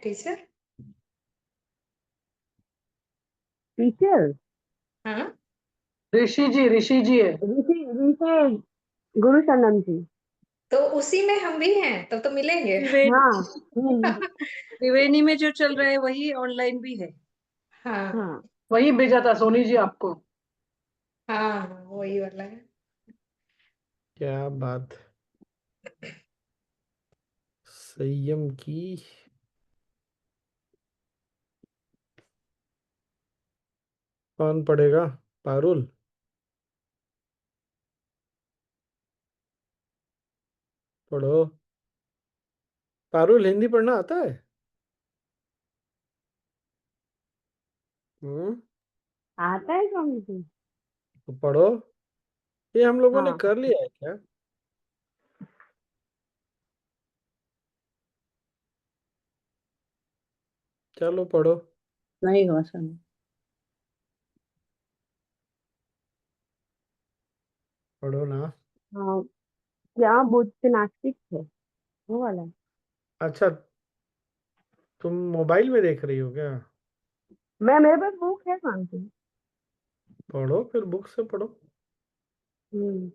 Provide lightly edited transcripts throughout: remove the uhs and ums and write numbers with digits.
Teacher. Teacher हाँ ऋषि जी है। ऋषि ऋषि गुरु सनम जी। तो उसी में हम भी हैं, तब तो मिलेंगे। हाँ त्रिवेणी में जो चल रहा है वही ऑनलाइन भी है। हाँ हाँ वही भेजा था सोनी जी आपको। हाँ वही वाला है। क्या बात। संयम की कौन पढ़ेगा? पारुल पढ़ो। पारुल हिंदी पढ़ना आता है? आता है स्वामी जी। तो पढ़ो। ये हम लोगों ने हाँ कर लिया है क्या? चलो पढ़ो। नहीं हुआ स्वामी। पढ़ो ना। हाँ, क्या बुद्ध नास्तिक है वो वाला है। अच्छा, तुम मोबाइल में देख रही हो क्या? मैं मेरे पास बुक है स्वामी जी। पढ़ो फिर, बुक से पढ़ो। हम्म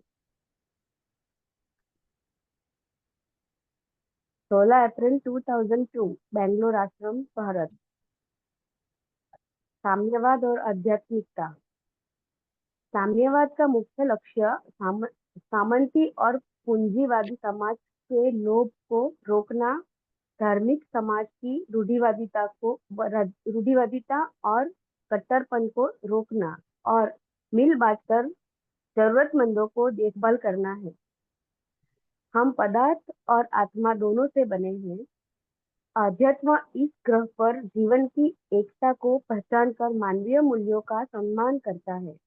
16 अप्रैल 2002 बेंगलोर आश्रम भारत। साम्यवाद और आध्यात्मिकता। साम्यवाद का मुख्य लक्ष्य सामंती और पूंजीवादी समाज के लोभ को रोकना, धार्मिक समाज की रूढ़िवादिता और कट्टरपन को रोकना और मिल बांटकर जरूरतमंदों को देखभाल करना है। हम पदार्थ और आत्मा दोनों से बने हैं। अध्यात्म इस ग्रह पर जीवन की एकता को पहचान कर मानवीय मूल्यों का सम्मान करता है।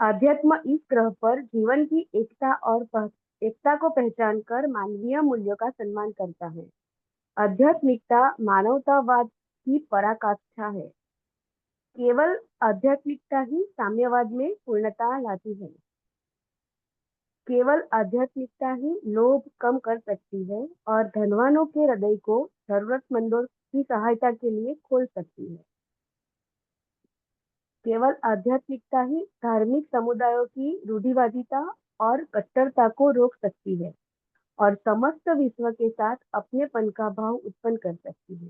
अध्यात्म इस ग्रह पर जीवन की एकता को पहचान कर मानवीय मूल्यों का सम्मान करता है। आध्यात्मिकता मानवतावाद की पराकाष्ठा है। केवल आध्यात्मिकता ही साम्यवाद में पूर्णता लाती है। केवल आध्यात्मिकता ही लोभ कम कर सकती है और धनवानों के हृदय को जरूरतमंदों की सहायता के लिए खोल सकती है। केवल आध्यात्मिकता ही धार्मिक समुदायों की रूढ़िवादिता और कट्टरता को रोक सकती है और समस्त विश्व के साथ अपनेपन का भाव उत्पन्न कर सकती है।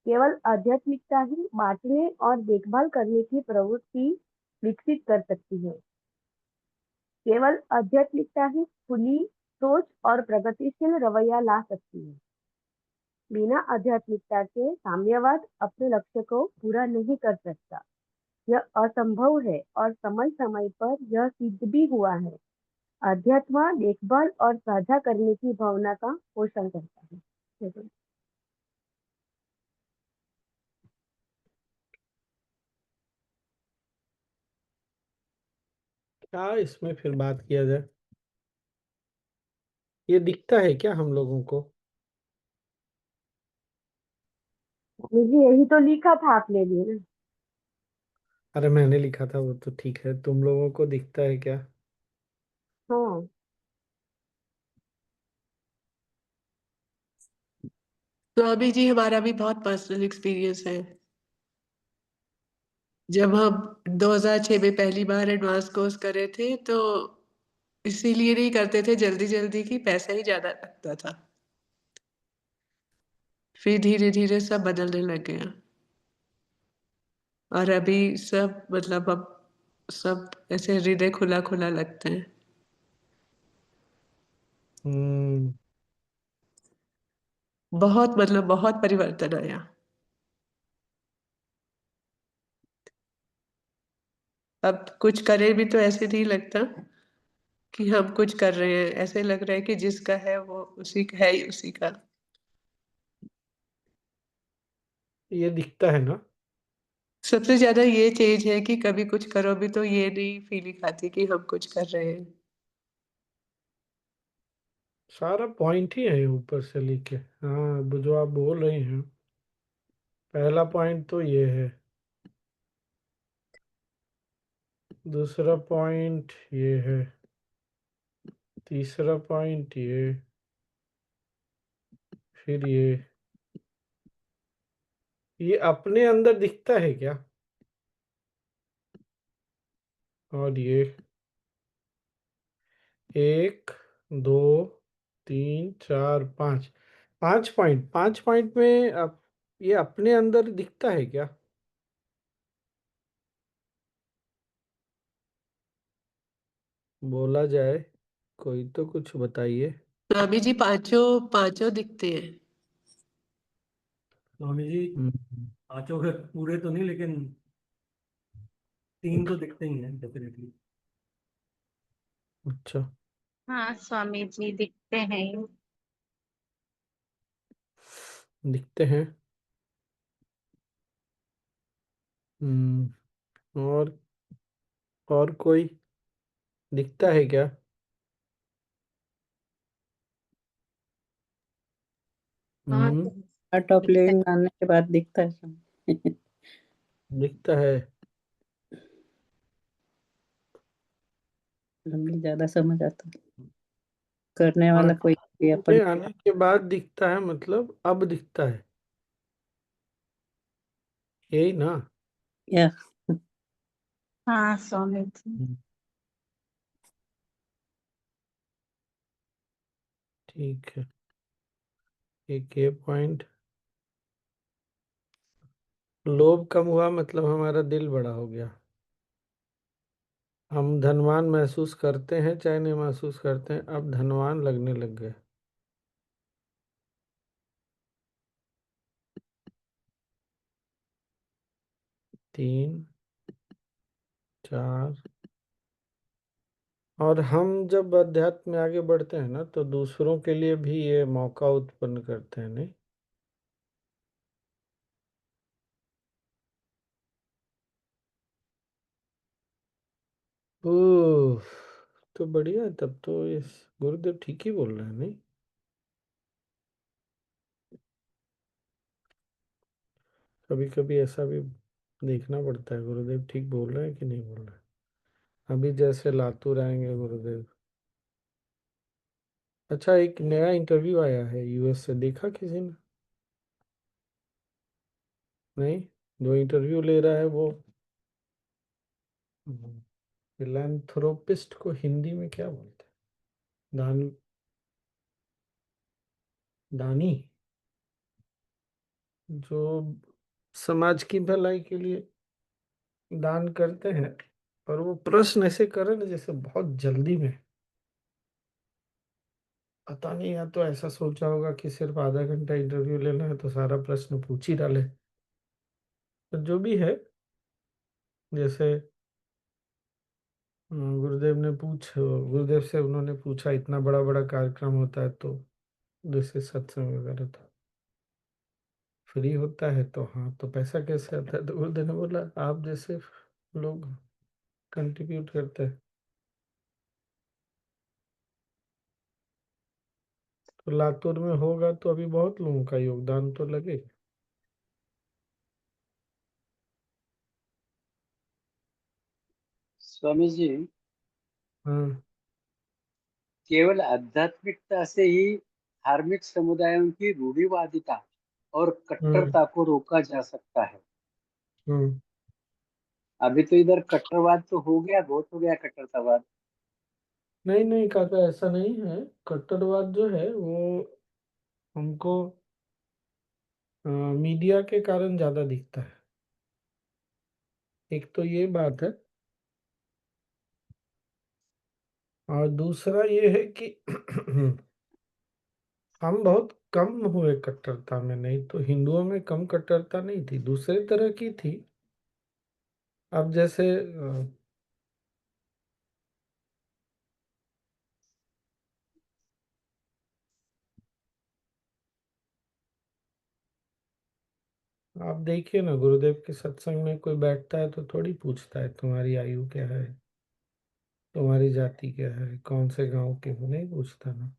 केवल आध्यात्मिकता ही बांटने और देखभाल करने की प्रवृत्ति विकसित कर सकती है। केवल आध्यात्मिकता ही खुली सोच और प्रगतिशील रवैया ला सकती है। बिना आध्यात्मिकता के साम्यवाद अपने लक्ष्य को पूरा नहीं कर सकता। यह असंभव है और समय समय पर यह सिद्ध भी हुआ है। अध्यात्म देखभाल और साझा करने की भावना का पोषण करता है। क्या इसमें फिर बात किया जाए? ये दिखता है क्या हम लोगों को? मुझे यही तो लिखा था आपने लिए ना। अरे मैंने लिखा था वो तो ठीक है, तुम लोगों को दिखता है क्या? हाँ तो अभी जी हमारा भी बहुत पर्सनल एक्सपीरियंस है। जब हम 2006 में पहली बार एडवांस कोर्स करे थे तो इसीलिए नहीं करते थे जल्दी जल्दी की पैसा ही ज्यादा लगता था। फिर धीरे धीरे सब बदलने लग गया और अभी सब मतलब अब सब ऐसे हृदय खुला खुला लगते हैं। हम्म बहुत मतलब बहुत परिवर्तन आया। अब कुछ करे भी तो ऐसे नहीं लगता कि हम कुछ कर रहे हैं, ऐसे लग रहा है कि जिसका है वो उसी का है ही उसी का। ये दिखता है ना। सबसे ज्यादा ये चेंज है कि कभी कुछ करो भी तो ये नहीं फीलिंग आती कि हम कुछ कर रहे हैं। सारा पॉइंट ही है ऊपर से लेके। हाँ, वो जो आप बोल रहे हैं, पहला पॉइंट तो ये है, दूसरा पॉइंट ये है, तीसरा पॉइंट ये, फिर ये अपने अंदर दिखता है क्या? और ये 1 2 3 4 5, 5 पॉइंट में ये अपने अंदर दिखता है क्या? बोला जाए, कोई तो कुछ बताइए। स्वामी जी पांचों पांचों दिखते हैं। स्वामी जी हम्म, पांचों के पूरे तो नहीं, लेकिन 3 तो दिखते ही हैं डेफिनेटली। अच्छा, हाँ स्वामी जी दिखते हैं। दिखते हैं। और कोई दिखता है क्या? हाँ हम्म, पार्ट ऑफ दिखता लिविंग मानने के बाद दिखता है सब। दिखता है। लंबी ज्यादा समझ आता है। करने हाँ, वाला कोई भी अपन। में आने के बाद दिखता है, मतलब अब दिखता है, यही ना? या हाँ स्वामी जी। हम्म, ठीक है। एक ये पॉइंट। लोभ कम हुआ मतलब हमारा दिल बड़ा हो गया। हम धनवान महसूस करते हैं चाहे नहीं महसूस करते हैं, अब धनवान लगने लग गए। तीन, चार। और हम जब अध्यात्म में आगे बढ़ते हैं ना, तो दूसरों के लिए भी ये मौका उत्पन्न करते हैं, नहीं? ओह, तो बढ़िया है, तब तो इस गुरुदेव ठीक ही बोल रहे हैं, नहीं? कभी कभी ऐसा भी देखना पड़ता है, गुरुदेव ठीक बोल रहे हैं कि नहीं बोल रहे हैं। अभी जैसे लातूर आएंगे गुरुदेव। अच्छा, एक नया इंटरव्यू आया है यूएस से, देखा किसी ने? नहीं। जो इंटरव्यू ले रहा है वो फिलैंथ्रोपिस्ट को हिंदी में क्या बोलते हैं? दानी, जो समाज की भलाई के लिए दान करते हैं। और वो प्रश्न ऐसे करे ना जैसे बहुत जल्दी में। पता नहीं, या तो ऐसा सोचा होगा कि सिर्फ आधा घंटा इंटरव्यू लेना है तो सारा प्रश्न पूछ ही डाले। तो जो भी है, जैसे गुरुदेव से उन्होंने पूछा, इतना बड़ा बड़ा कार्यक्रम होता है तो जैसे सत्संग वगैरह तो फ्री होता है, तो हाँ, तो पैसा कैसे आता है? तो गुरुदेव ने बोला, आप जैसे लोग कंट्रीब्यूट करते हैं। तो लातूर में होगा तो अभी बहुत लोगों का योगदान तो लगेगा। स्वामी जी, हाँ। केवल आध्यात्मिकता से ही धार्मिक समुदायों की रूढ़िवादिता और हम्म। कट्टरता को रोका जा सकता है। हम्म। अभी तो इधर कट्टरवाद तो हो गया, बहुत हो गया कट्टरतावाद। नहीं नहीं काका, ऐसा नहीं है। कट्टरवाद जो है वो हमको मीडिया के कारण ज्यादा दिखता है। एक तो ये बात है, और दूसरा ये है कि हम बहुत कम हुए कट्टरता में, नहीं तो हिंदुओं में कम कट्टरता नहीं थी, दूसरे तरह की थी। अब जैसे आप देखिए ना, गुरुदेव के सत्संग में कोई बैठता है तो थोड़ी पूछता है तुम्हारी आयु क्या है, तुम्हारी जाति क्या है, कौन से गांव के हो, नहीं पूछता ना।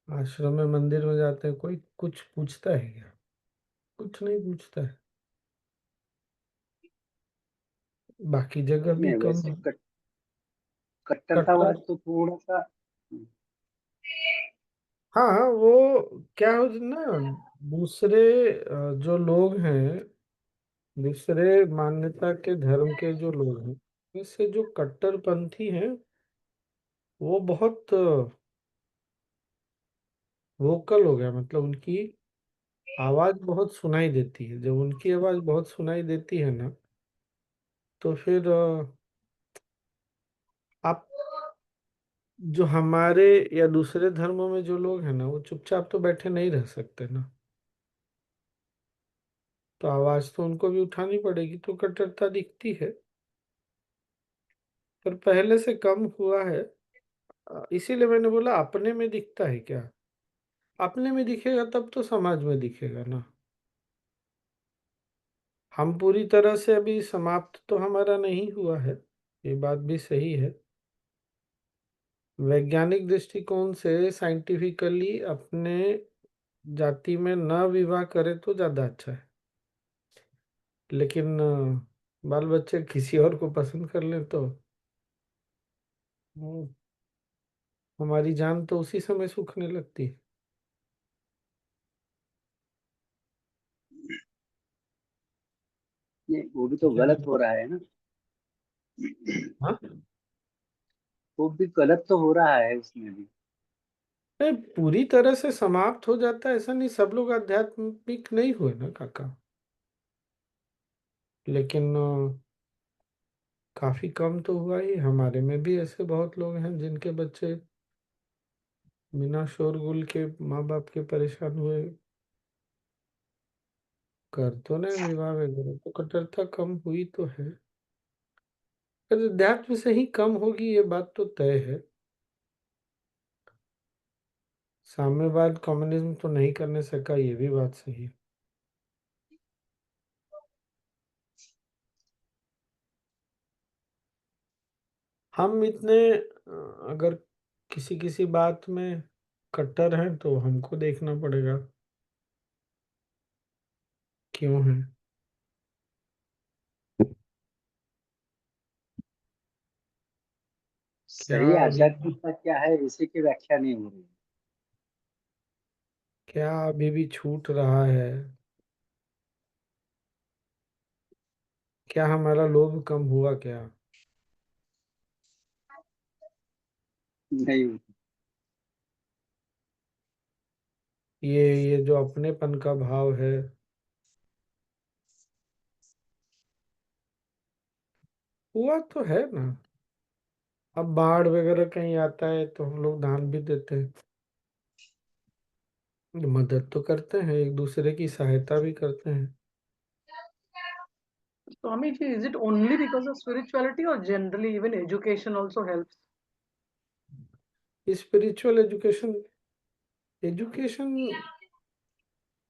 आश्रम में मंदिर में जाते हैं, कोई कुछ पूछता है क्या? कुछ नहीं पूछता है। बाकी जगह भी नहीं, कम वैसे है। कट्टर कट्टरतावाद तो थोड़ा सा हाँ वो क्या हो ना, दूसरे जो लोग हैं, दूसरे मान्यता के धर्म के जो लोग हैं, इससे जो कट्टरपंथी हैं वो बहुत वोकल हो गया, मतलब उनकी आवाज बहुत सुनाई देती है। जब उनकी आवाज बहुत सुनाई देती है ना, तो फिर आप जो हमारे या दूसरे धर्मों में जो लोग हैं ना, वो चुपचाप तो बैठे नहीं रह सकते ना, तो आवाज तो उनको भी उठानी पड़ेगी, तो कट्टरता दिखती है, पर पहले से कम हुआ है। इसीलिए मैंने बोला अपने में दिखता है क्या, अपने में दिखेगा तब तो समाज में दिखेगा ना। हम पूरी तरह से अभी समाप्त तो हमारा नहीं हुआ है, ये बात भी सही है। वैज्ञानिक दृष्टिकोण से साइंटिफिकली अपने जाति में न विवाह करे तो ज्यादा अच्छा है, लेकिन बाल बच्चे किसी और को पसंद कर ले तो हम्म, हमारी जान तो उसी समय सूखने लगती है। नहीं, वो भी तो क्या गलत है? हो रहा है ना। हाँ, वो भी गलत तो हो रहा है उसमें भी। नहीं पूरी तरह से समाप्त हो जाता है ऐसा नहीं, सब लोग आध्यात्मिक नहीं हुए ना काका, लेकिन काफी कम तो हुआ ही। हमारे में भी ऐसे बहुत लोग हैं जिनके बच्चे बिना शोरगुल के माँ बाप के परेशान हुए कर तो नहीं विवाह वगैरह, तो कट्टरता कम हुई तो है, पर अध्यात्म से ही कम होगी ये बात तो तय है। साम्यवाद कम्युनिज्म तो नहीं करने सका, ये भी बात सही है। हम इतने अगर किसी किसी बात में कट्टर हैं तो हमको देखना पड़ेगा क्यों है। क्या सही अभी आध्यात्मिकता क्या है इसी की व्याख्या नहीं हो रही। क्या अभी भी छूट रहा है, क्या हमारा लोभ कम हुआ क्या? नहीं, ये जो अपनेपन का भाव है, हुआ तो है ना। अब बाढ़ वगैरह कहीं आता है तो हम लोग दान भी देते हैं, मदद तो करते हैं, एक दूसरे की सहायता भी करते हैं। Swami ji, is it only because of spirituality or generally even education also helps? Spiritual education, education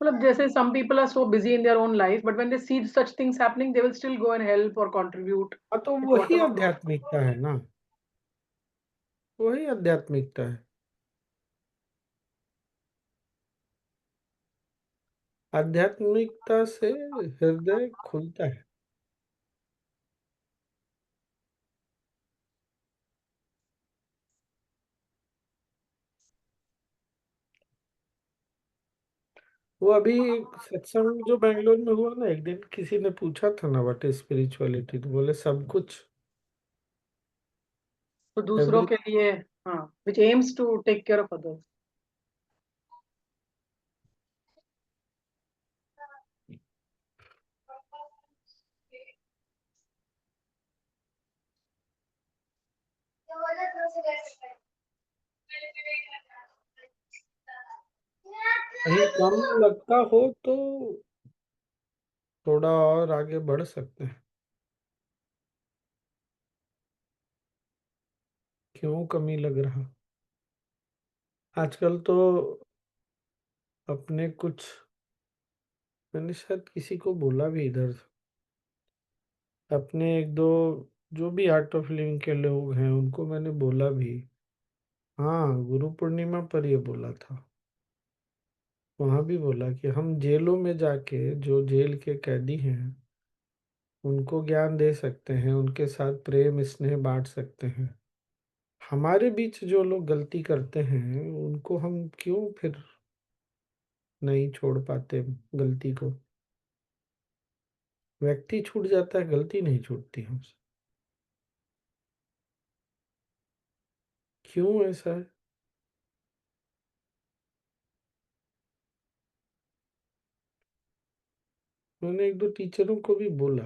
मतलब जैसे some people are so busy in their own life, but when they see such things happening, they will still go and help or contribute हाँ तो in वही whatever way. आध्यात्मिकता है ना, वही आध्यात्मिकता है। आध्यात्मिकता से हृदय खुलता है। वो अभी सत्संग जो बेंगलोर में हुआ ना, एक दिन किसी ने पूछा था ना व्हाट इज स्पिरिचुअलिटी, तो बोले सब कुछ, तो दूसरों एवरी। के लिए, हाँ, which aims to take care of others. कहीं कम लगता हो तो थोड़ा और आगे बढ़ सकते हैं। क्यों कमी लग रहा? आजकल तो अपने कुछ, मैंने शायद किसी को बोला भी इधर, अपने एक दो जो भी आर्ट ऑफ लिविंग के लोग हैं उनको मैंने बोला भी। हाँ, गुरु पूर्णिमा पर ये बोला था, वहां भी बोला कि हम जेलों में जाके जो जेल के कैदी हैं उनको ज्ञान दे सकते हैं, उनके साथ प्रेम स्नेह बांट सकते हैं। हमारे बीच जो लोग गलती करते हैं उनको हम क्यों फिर नहीं छोड़ पाते गलती को? व्यक्ति छूट जाता है, गलती नहीं छूटती हमसे। क्यों ऐसा है? मैंने एक दो टीचरों को भी बोला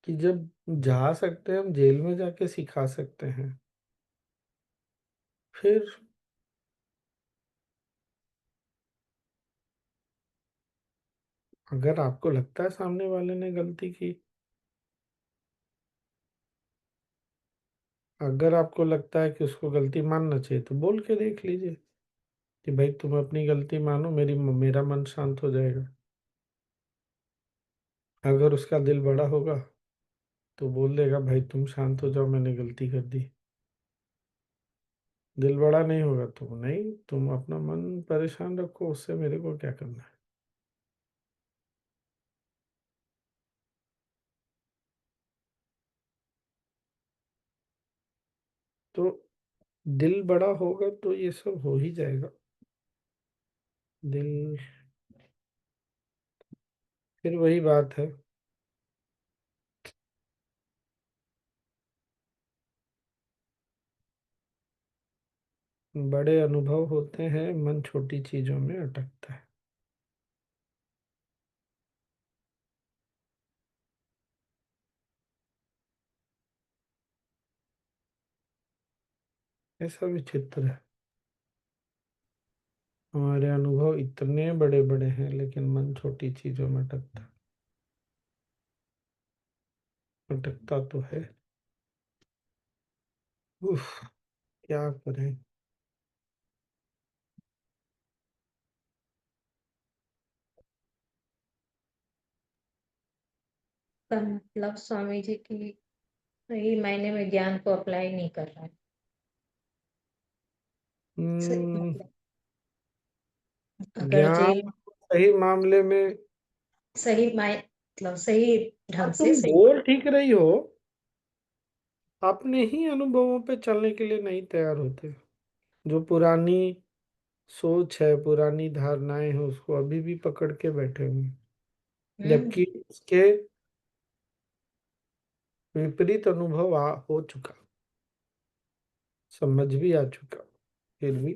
कि जब जा सकते हैं हम जेल में जाके सिखा सकते हैं, फिर अगर आपको लगता है सामने वाले ने गलती की, अगर आपको लगता है कि उसको गलती मानना चाहिए तो बोल के देख लीजिए कि भाई तुम अपनी गलती मानो, मेरा मन शांत हो जाएगा। अगर उसका दिल बड़ा होगा तो बोल देगा भाई तुम शांत हो जाओ, मैंने गलती कर दी। दिल बड़ा नहीं होगा तो नहीं, तुम अपना मन परेशान रखो, उससे मेरे को क्या करना है। तो दिल बड़ा होगा तो ये सब हो ही जाएगा। दिल, फिर वही बात है, बड़े अनुभव होते हैं, मन छोटी चीजों में अटकता है। ऐसा विचित्र है, हमारे अनुभव इतने बड़े बड़े हैं लेकिन मन छोटी चीजों में अटकता तो है। उफ, क्या करें। का मतलब स्वामी जी की सही मायने में ज्ञान को अप्लाई नहीं कर रहा है। सही मतलब अगर ज्ञान जेल सही मामले में, सही मतलब सही हाँ ढंग से तुम सही। बोल ठीक रही हो, अपने ही अनुभवों पे चलने के लिए नहीं तैयार होते। जो पुरानी सोच है, पुरानी धारणाएं हैं, उसको अभी भी पकड़ के बैठे हुए हैं। जबकि इसके विपरीत अनुभव हो चुका, समझ भी आ चुका, फिर भी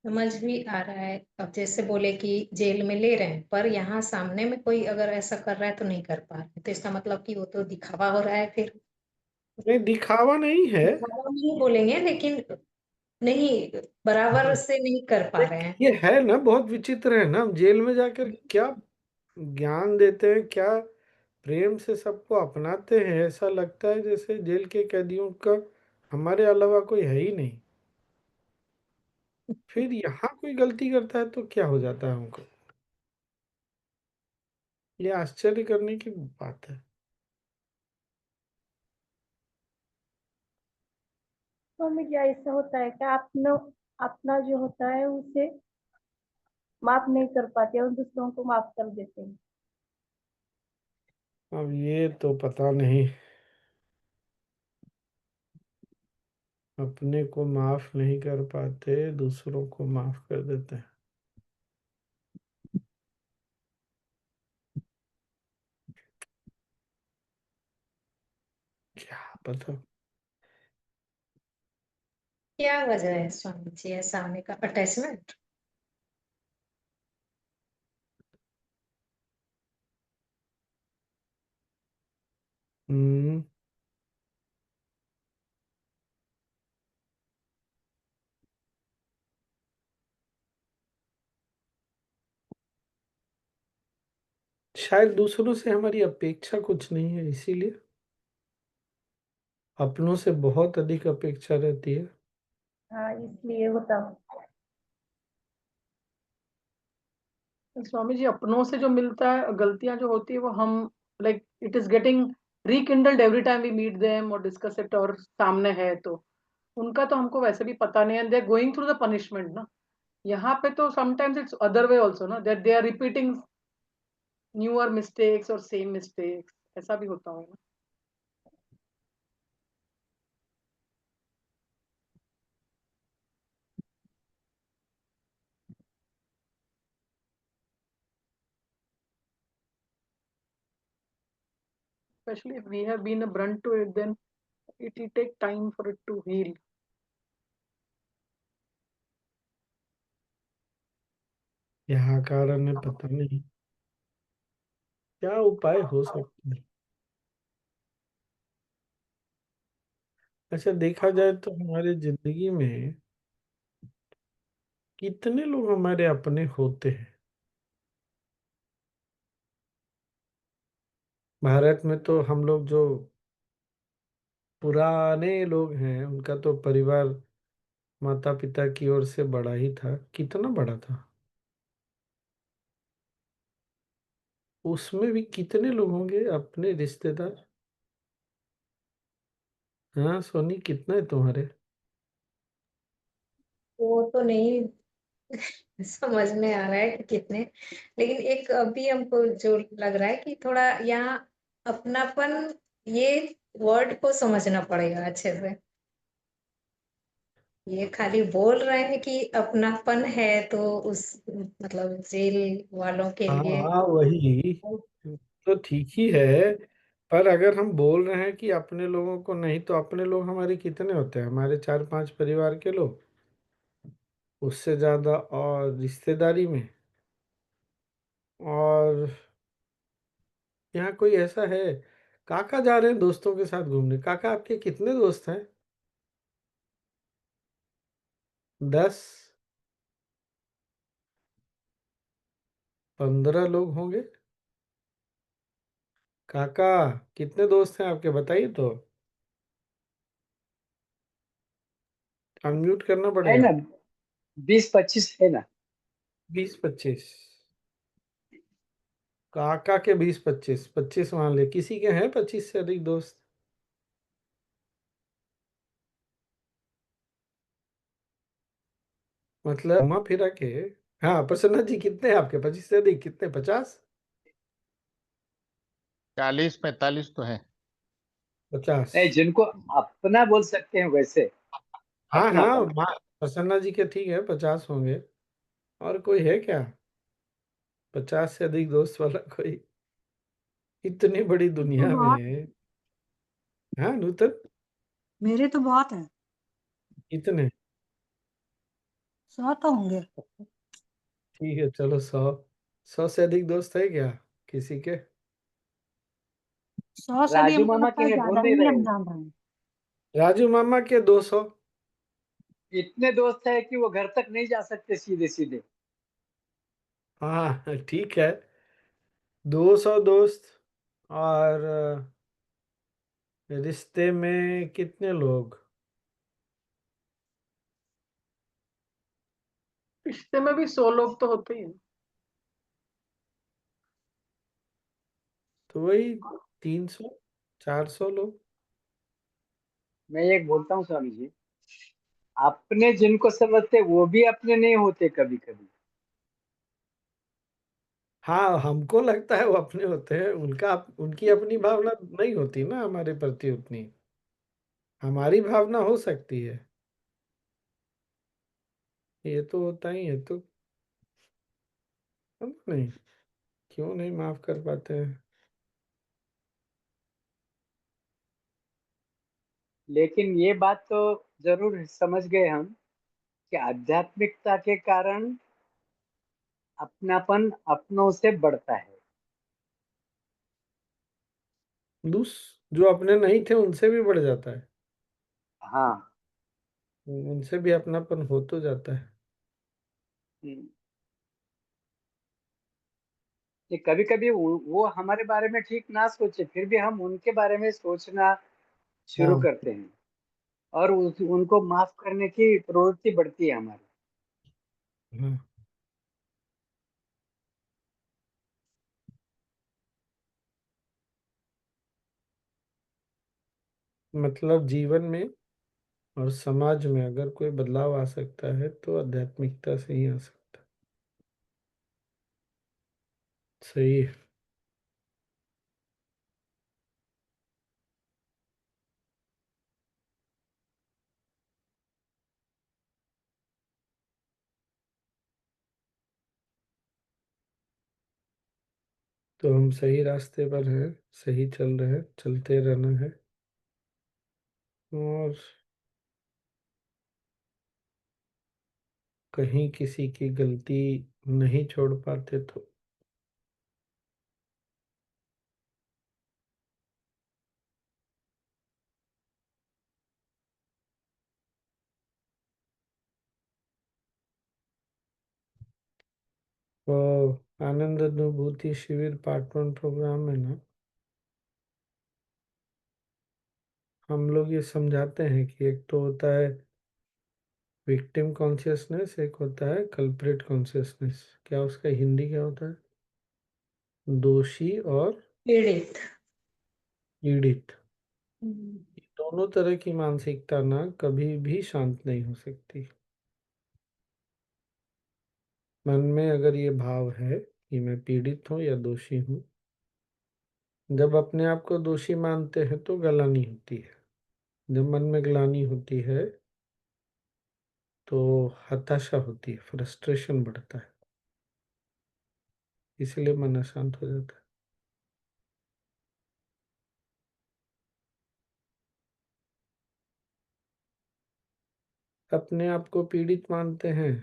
समझ भी आ रहा है। अब जैसे बोले कि जेल में ले रहे हैं, पर यहाँ सामने में कोई अगर ऐसा कर रहा है तो नहीं कर पा रहे, तो इसका मतलब कि वो तो दिखावा हो रहा है। फिर नहीं, दिखावा नहीं है। दिखावा नहीं बोलेंगे, लेकिन नहीं, बराबर हाँ, से नहीं कर पा रहे हैं। ये है ना, बहुत विचित्र है ना। हम जेल में जाकर क्या ज्ञान देते हैं, क्या प्रेम से सबको अपनाते हैं, ऐसा लगता है जैसे जेल के कैदियों का हमारे अलावा कोई है ही नहीं। फिर यहाँ कोई गलती करता है तो क्या हो जाता है हमको? ये आश्चर्य करने की बात है। तो हमें क्या ऐसा होता है कि अपना अपना जो होता है उसे माफ नहीं कर पाते और दूसरों को माफ कर देते हैं। अब ये तो पता नहीं, अपने को माफ नहीं कर पाते, दूसरों को माफ कर देते हैं। क्या पता। क्या वजह है स्वामी जी ऐसा होने का? अटैचमेंट? हम्म, शायद दूसरों से हमारी अपेक्षा कुछ नहीं है, इसीलिए अपनों से बहुत अधिक अपेक्षा रहती है। हाँ, इसलिए होता है। स्वामी जी, अपनों से जो मिलता है, गलतियां जो होती है वो हम like it is getting rekindled every time we meet them और डिस्कस इट, और सामने है तो उनका तो हमको वैसे भी पता नहीं है, they are going through the punishment ना। यहाँ पे तो sometimes it's other way also ना, that they are repeating newer mistakes और सेम मिस्टेक्स, ऐसा भी होता होगा। especially if we have been a brunt to it, then it will take time for it to heal. यहाँ कारण है पता नहीं क्या उपाय हो सकता है। अच्छा, देखा जाए तो हमारे जिंदगी में कितने लोग हमारे अपने होते हैं। भारत में तो हम लोग जो पुराने लोग हैं उनका तो परिवार माता पिता की ओर से बड़ा ही था। कितना बड़ा था, उसमें भी कितने लोग होंगे अपने रिश्तेदार। हाँ सोनी, कितना है तुम्हारे? वो तो नहीं समझ में आ रहा है कि कितने, लेकिन एक अभी हमको जो लग रहा है कि थोड़ा यहाँ अपनापन, ये वर्ड को समझना पड़ेगा अच्छे से। ये खाली बोल रहे हैं कि अपनापन है, तो उस मतलब जेल वालों के हाँ लिए हाँ, वही तो ठीक ही है। पर अगर हम बोल रहे हैं कि अपने लोगों को नहीं, तो अपने लोग हमारे कितने होते हैं? हमारे 4-5 परिवार के लोग, उससे ज्यादा और रिश्तेदारी में। और यहाँ कोई ऐसा है? काका जा रहे हैं दोस्तों के साथ घूमने। काका, आपके कितने दोस्त हैं? 10, 15 लोग होंगे। काका, कितने दोस्त हैं आपके, बताइए तो। अनम्यूट करना है पड़ेगा। ना, 20-25 है ना। 20-25? काका के 20-25, 25 मान ले। किसी के हैं 25 से अधिक दोस्त? मतलब घुमा फिरा के। हाँ प्रसन्ना जी, कितने हैं आपके? 25 से अधिक कितने? 50? 40-45 तो है। 50? नहीं, जिनको अपना बोल सकते हैं वैसे हाँ हाँ, अपनापन। प्रसन्ना जी के ठीक है, 50 होंगे। और कोई है क्या 50 से अधिक दोस्त वाला कोई, इतनी बड़ी तो दुनिया बहुत, में? हाँ नूतन, मेरे तो बहुत है, इतने? 100 तो होंगे। ठीक है चलो, 100 से अधिक दोस्त है क्या किसी के? 100 से भी राजू हमको मामा लगता की है है, बोल ज्यादा नहीं ही रहे हम हो। जान रहे हैं। राजू मामा के 200। इतने दोस्त है कि वो घर तक नहीं जा सकते सीधे सीधे। हाँ ठीक है, 200 दोस्त। और रिश्ते में कितने लोग? रिश्ते में भी 100 लोग तो होते ही हैं। तो वही 300, 400 लोग। मैं एक बोलता हूँ स्वामी जी, अपने जिनको समझते वो भी अपने नहीं होते कभी कभी। हाँ, हमको लगता है वो अपने होते हैं, उनकी अपनी भावना नहीं होती ना हमारे प्रति उतनी। हमारी भावना हो सकती है, ये तो होता ही है। तो हम नहीं, क्यों नहीं माफ कर पाते हैं? लेकिन ये बात तो जरूर समझ गए हम कि आध्यात्मिकता के कारण अपनापन अपनों से बढ़ता है। दूस जो अपने नहीं थे उनसे भी बढ़ जाता है, हाँ। उनसे भी अपनापन हो तो जाता है। हम्म। कि कभी कभी वो हमारे बारे में ठीक ना सोचे, फिर भी हम उनके बारे में सोचना शुरू हाँ करते हैं और उनको माफ करने की प्रवृत्ति बढ़ती है हमारी। हाँ, मतलब जीवन में और समाज में अगर कोई बदलाव आ सकता है तो आध्यात्मिकता से ही आ सकता है। सही है। तो हम सही रास्ते पर हैं, सही चल रहे हैं, चलते रहना है। और कहीं किसी की गलती नहीं छोड़ पाते तो वो आनंद अनुभूति शिविर पार्ट 1 प्रोग्राम में ना हम लोग ये समझाते हैं कि एक तो होता है विक्टिम कॉन्शियसनेस, एक होता है कल्प्रिट कॉन्शियसनेस। क्या उसका हिंदी क्या होता है? दोषी और पीड़ित। पीड़ित। दोनों तरह की मानसिकता ना कभी भी शांत नहीं हो सकती। मन में अगर ये भाव है कि मैं पीड़ित हूँ या दोषी हूँ, जब अपने आप को दोषी मानते हैं तो गलानी होती है। जब मन में ग्लानि होती है तो हताशा होती है, फ्रस्ट्रेशन बढ़ता है, इसलिए मन अशांत हो जाता है। अपने आप को पीड़ित मानते हैं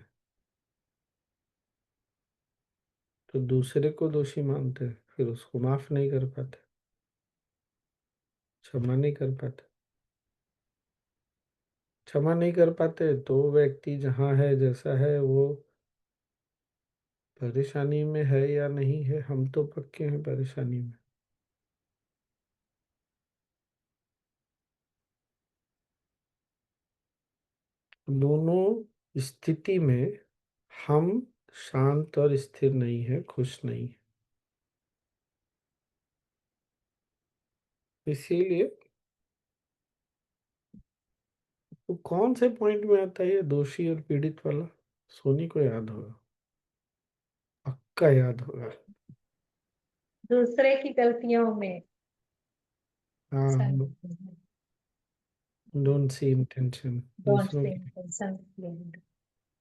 तो दूसरे को दोषी मानते हैं, फिर उसको माफ नहीं कर पाते, क्षमा नहीं कर पाते। क्षमा नहीं कर पाते तो व्यक्ति जहाँ है जैसा है वो परेशानी में है या नहीं है, हम तो पक्के हैं परेशानी में। दोनों स्थिति में हम शांत और स्थिर नहीं है, खुश नहीं है। इसीलिए वो कौन से पॉइंट में आता है ये दोषी और पीड़ित वाला? सोनी को याद होगा, पक्का याद होगा। दूसरे की गलतियों में हाँ, डोंट सी इंटेंशन, डोंट दूसरों से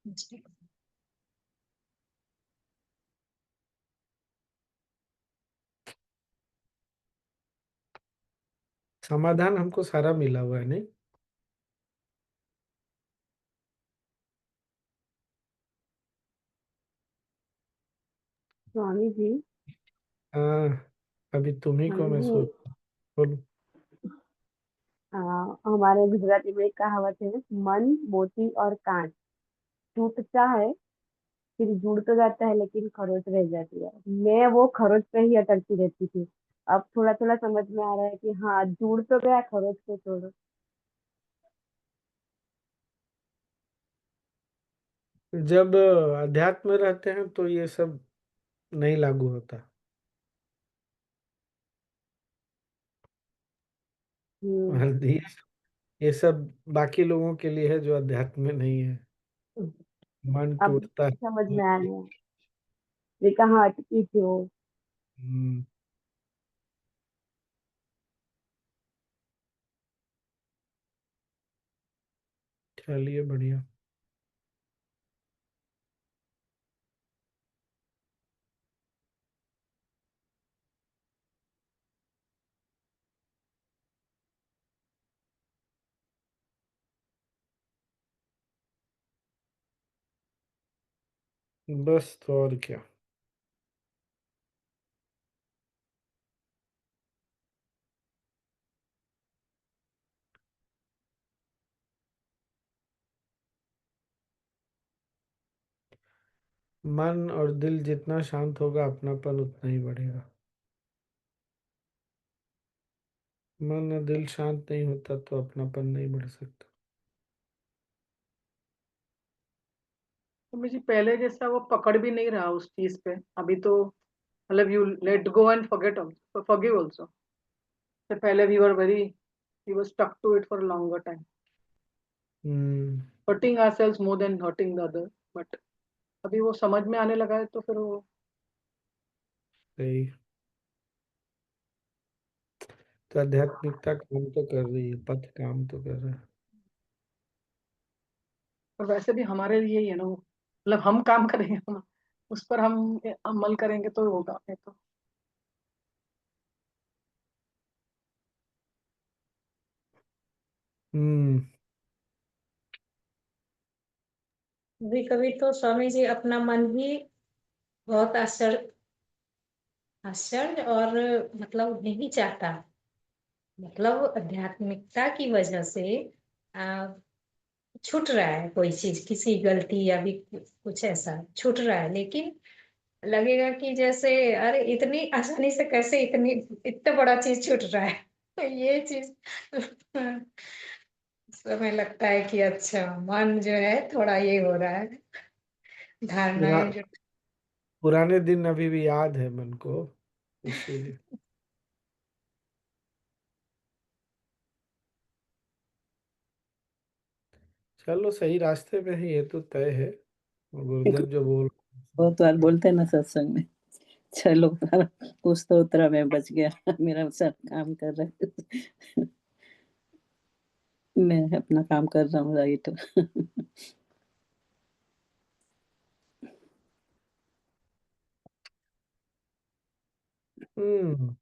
की। समाधान हमको सारा मिला हुआ है नहीं? स्वामी जी, हाँ, अभी तुम्ही को मैं स्वामी सोच जी, बोलो। हमारे गुजराती में एक कहावत है, मन मोती और कांच टूटता है फिर जुड़ तो जाता है लेकिन खरोच रह जाती है। मैं वो खरोच पे ही अटकती रहती थी। अब थोड़ा थोड़ा समझ में आ रहा है कि हाँ, जुड़ तो गया, खरोच को छोड़ो। जब अध्यात्म में रहते हैं तो ये सब नहीं लागू होता। हम्म। और ये सब बाकी लोगों के लिए है जो अध्यात्म में नहीं है। मन अब टूटता समझ है। में आ रहा है ये कहाँ अटकी थी वो। हम्म, चलिए बढ़िया। बस तो और क्या। मन और दिल जितना शांत होगा अपनापन उतना ही बढ़ेगा। मन और दिल शांत नहीं होता तो अपनापन नहीं बढ़ सकता। तो मुझे पहले जैसा वो पकड़ भी नहीं रहा उस चीज पे अभी तो। मतलब you let go and forget also, forgive also. तो पहले we were stuck to it for longer time, hmm, hurting ourselves more than hurting the other. But अभी वो समझ में आने लगा है तो फिर वो सही। तो आध्यात्मिकता काम तो कर रही है, पथ काम तो कर रहा है। और वैसे भी हमारे लिए ही है ना वो। मतलब हम काम करेंगे, हम उस पर हम अमल करेंगे तो होगा नहीं तो हम्म। कभी कभी तो स्वामी जी अपना मन भी बहुत आश्चर्य और मतलब नहीं चाहता, मतलब आध्यात्मिकता की वजह से आ, छूट रहा है कोई चीज, किसी गलती या भी कुछ ऐसा छूट रहा है, लेकिन लगेगा कि जैसे अरे इतनी आसानी से कैसे इतनी इतना बड़ा चीज छूट रहा है। तो ये चीज समय लगता है कि अच्छा मन जो है थोड़ा ये हो रहा है, पुरा, धारणाएं जो। पुराने दिन अभी भी याद है मन को, इसीलिए। चलो सही रास्ते पे है, ये तो तय है। और गुरुदेव जो बोल बहुत बार बोलते हैं ना सत्संग में, चलो कुछ तो उतरा, मैं बच गया, मेरा सब काम कर रहे मैं अपना काम कर रहा हूँ, राइट। हम्म।